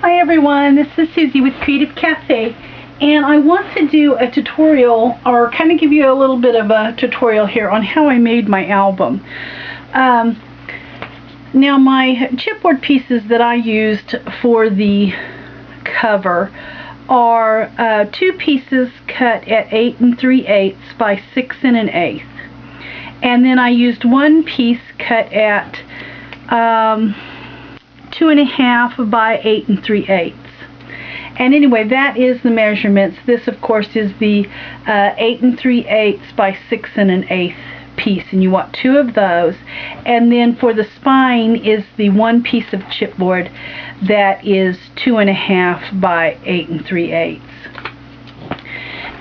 Hi everyone, this is Susie with Creative Cafe, and I want to do a tutorial, or kind of give you a little bit of a tutorial here on how I made my album. Now my chipboard pieces that I used for the cover are two pieces cut at 8 3/8 by 6 1/8, and then I used one piece cut at 2.5 by 8 3/8. And anyway, that is the measurements. This of course is the 8 3/8 by 6 1/8 piece, and you want two of those. And then for the spine is the one piece of chipboard that is 2.5 by 8 3/8.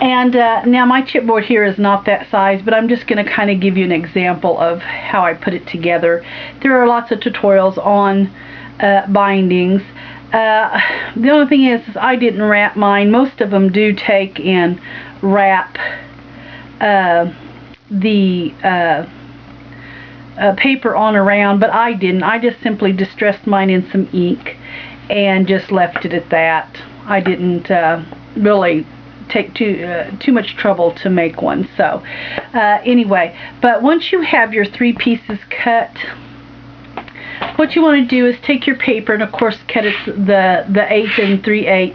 And now my chipboard here is not that size, but I'm just going to kind of give you an example of how I put it together. There are lots of tutorials on bindings. The only thing is I didn't wrap mine. Most of them do take and wrap the paper on around, but I didn't. I just simply distressed mine in some ink and just left it at that. I didn't really take too much trouble to make one. So anyway, but once you have your three pieces cut, what you want to do is take your paper and of course cut it the 8 3/8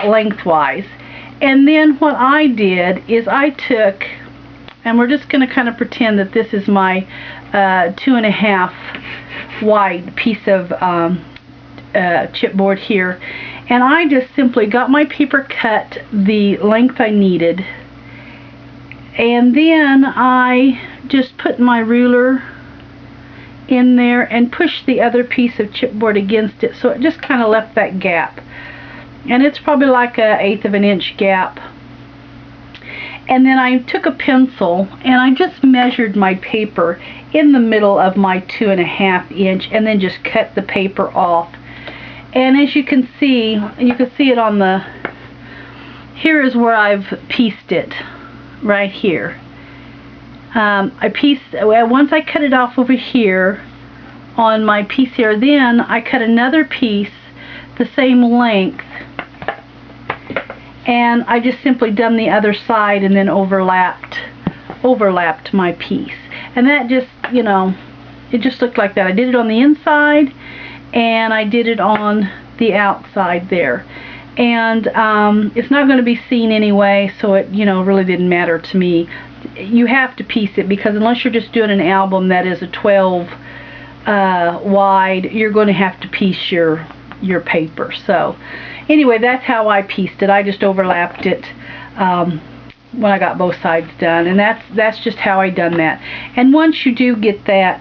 lengthwise. And then what I did is I took, and we're just going to kind of pretend that this is my 2.5 wide piece of chipboard here, and I just simply got my paper cut the length I needed, and then I just put my ruler in there and pushed the other piece of chipboard against it, so it just kind of left that gap, and it's probably like a 1/8 of an inch gap. And then I took a pencil and I just measured my paper in the middle of my 2.5 inch, and then just cut the paper off. And as you can see it on the, here is where I've pieced it, right here. I pieced, once I cut it off over here on my piece here, then I cut another piece the same length, and I just simply done the other side and then overlapped my piece. And that just, you know, it just looked like that. I did it on the inside and I did it on the outside there. And it's not going to be seen anyway, so it, you know, really didn't matter to me. You have to piece it, because unless you're just doing an album that is a 12 wide, you're going to have to piece your paper. So anyway, that's how I pieced it. I just overlapped it when I got both sides done, and that's just how I done that. And once you do get that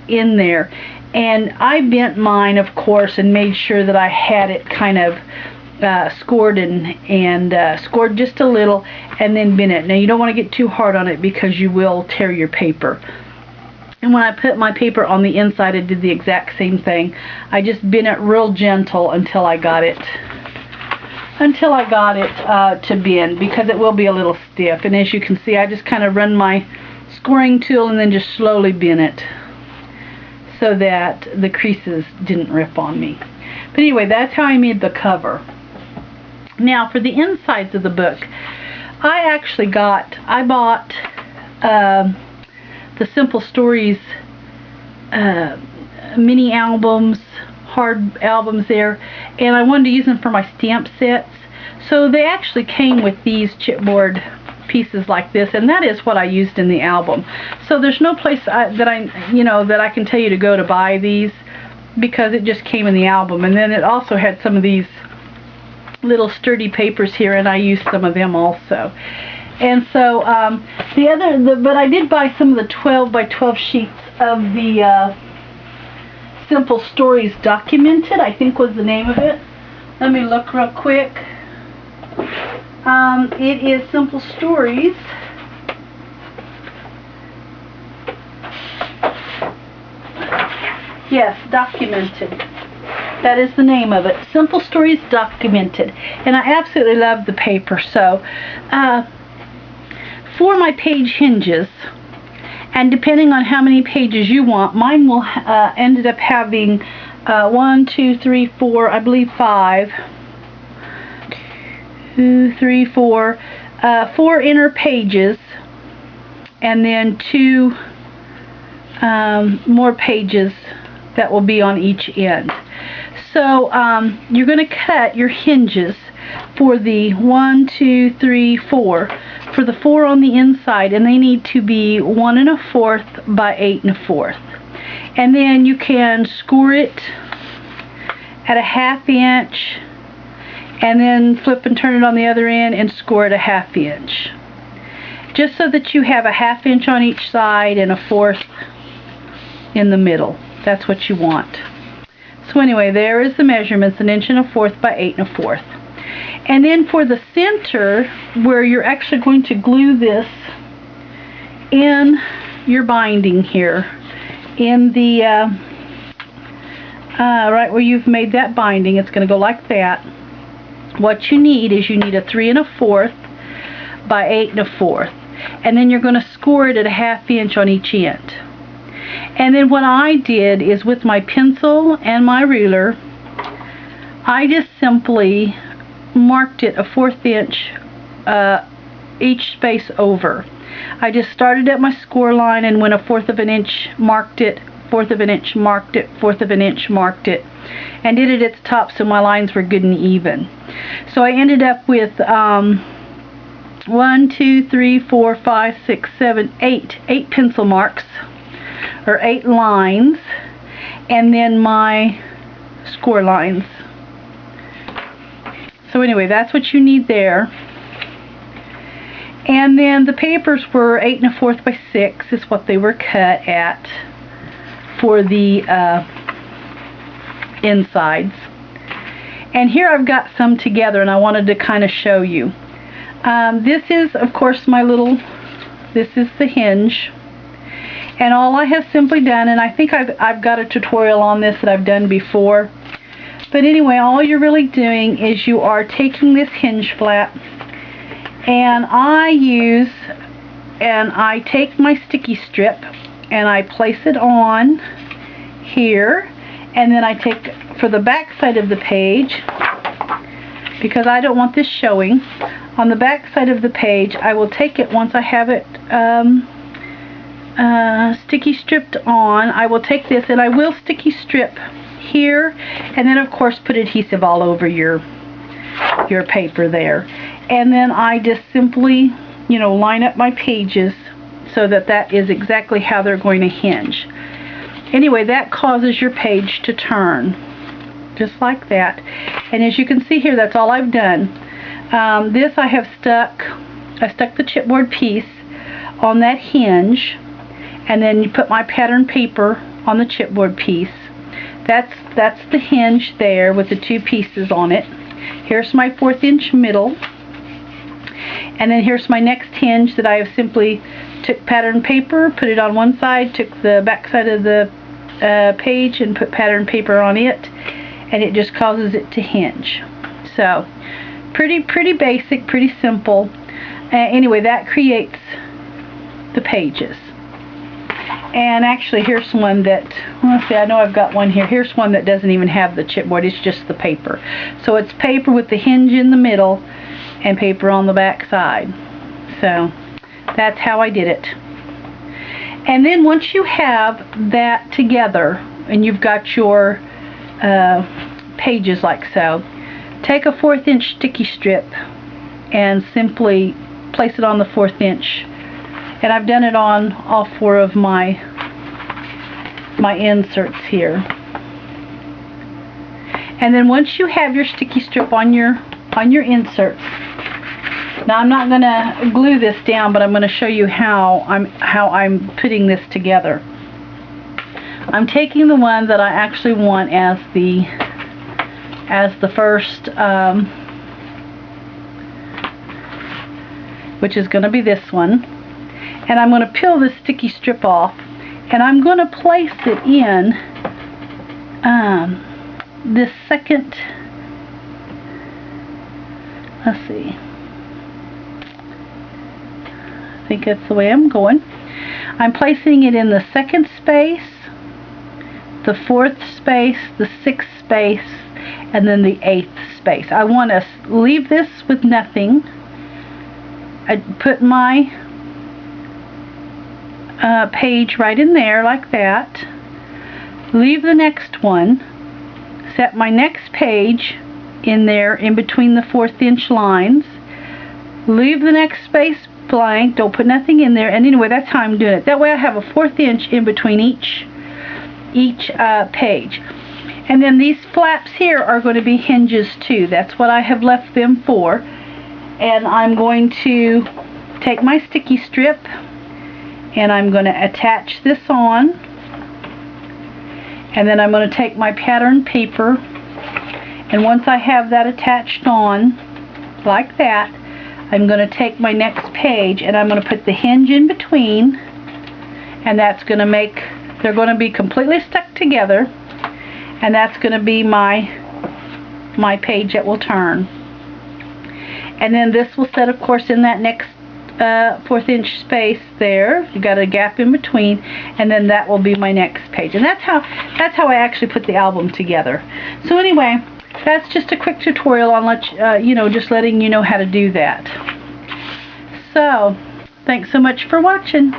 in there, and I bent mine of course and made sure that I had it kind of scored and scored just a little, and then bent it. Now you don't want to get too hard on it because you will tear your paper. And when I put my paper on the inside, I did the exact same thing. I just bent it real gentle until I got it to bend, because it will be a little stiff. And as you can see, I just kind of run my scoring tool and then just slowly bent it so that the creases didn't rip on me. But anyway, that's how I made the cover. Now for the insides of the book, I bought the Simple Stories mini albums, hard albums there, and I wanted to use them for my stamp sets. So they actually came with these chipboard pieces like this, and that is what I used in the album. So there's no place that I can tell you to go to buy these, because it just came in the album. And then it also had some of these little sturdy papers here, and I used some of them also. And so but I did buy some of the 12 by 12 sheets of the Simple Stories Documented, I think was the name of it. Let me look real quick. It is Simple Stories. Yes, Documented. That is the name of it. Simple Stories Documented. And I absolutely love the paper. So for my page hinges, and depending on how many pages you want, mine will ended up having 1, 2, 3, 4, I believe 5. 2, 3, 4. 4 inner pages, and then 2 more pages that will be on each end. So you're going to cut your hinges for the 1, 2, 3, 4. For the 4 on the inside, and they need to be 1 1/4 by 8 1/4. And then you can score it at a 1/2 inch, and then flip and turn it on the other end and score it a 1/2 inch. Just so that you have a 1/2 inch on each side and a 1/4 in the middle. That's what you want. So anyway, there is the measurements, 1 1/4 by 8 1/4. And then for the center, where you're actually going to glue this in your binding here, in the right where you've made that binding, it's going to go like that. What you need is you need a 3 1/4 by 8 1/4, and then you're going to score it at a 1/2 inch on each end. And then what I did is, with my pencil and my ruler, I just simply marked it a 1/4 inch each space over. I just started at my score line and went a 1/4 inch, marked it, 1/4 inch, marked it, 1/4 inch, marked it, and did it at the top so my lines were good and even. So I ended up with 1, 2, 3, 4, 5, 6, 7, 8 pencil marks, or 8 lines, and then my score lines. So anyway, that's what you need there. And then the papers were 8 1/4 by 6 is what they were cut at for the insides. And here I've got some together, and I wanted to kind of show you. This is, of course, this is the hinge. And all I have simply done, and I think I've got a tutorial on this that I've done before. But anyway, all you're really doing is you are taking this hinge flap, and I take my sticky strip and I place it on here, and then I take, for the back side of the page, because I don't want this showing, on the back side of the page I will take it, once I have it sticky stripped on, I will take this and I will sticky strip here, and then of course put adhesive all over your paper there. And then I just simply, line up my pages so that that is exactly how they're going to hinge. Anyway, that causes your page to turn, just like that. And as you can see here, that's all I've done. This I stuck the chipboard piece on that hinge, and then you put my pattern paper on the chipboard piece. That's the hinge there with the 2 pieces on it. Here's my 1/4 inch middle, and then here's my next hinge that I have simply took pattern paper, put it on one side, took the back side of the page and put pattern paper on it, and it just causes it to hinge. So pretty basic, pretty simple. Anyway, that creates the pages. And actually, here's one that, let's see, I know I've got one here. Here's one that doesn't even have the chipboard, it's just the paper. So it's paper with the hinge in the middle and paper on the back side. So that's how I did it. And then once you have that together and you've got your pages like so, take a 1/4 inch sticky strip and simply place it on the 1/4 inch. And I've done it on all 4 of my inserts here. And then once you have your sticky strip on your inserts, now I'm not going to glue this down, but I'm going to show you how I'm putting this together. I'm taking the one that I actually want as the first, which is going to be this one. And I'm going to peel this sticky strip off, and I'm going to place it in this second, let's see, I think that's the way I'm going. I'm placing it in the second space, the 4th space, the 6th space, and then the 8th space. I want to leave this with nothing. I put my page right in there like that. Leave the next one. Set my next page in there in between the 4th inch lines. Leave the next space blank. Don't put nothing in there. And anyway, that's how I'm doing it. That way I have a 4th inch in between each page. And then these flaps here are going to be hinges too. That's what I have left them for. And I'm going to take my sticky strip and I'm going to attach this on. And then I'm going to take my pattern paper, and once I have that attached on like that, I'm going to take my next page and I'm going to put the hinge in between, and that's going to make, they're going to be completely stuck together, and that's going to be my page that will turn. And then this will set, of course, in that next 4th inch space there. You got a gap in between, and then that will be my next page. And that's how I actually put the album together. So anyway, that's just a quick tutorial on just letting you know how to do that. So thanks so much for watching.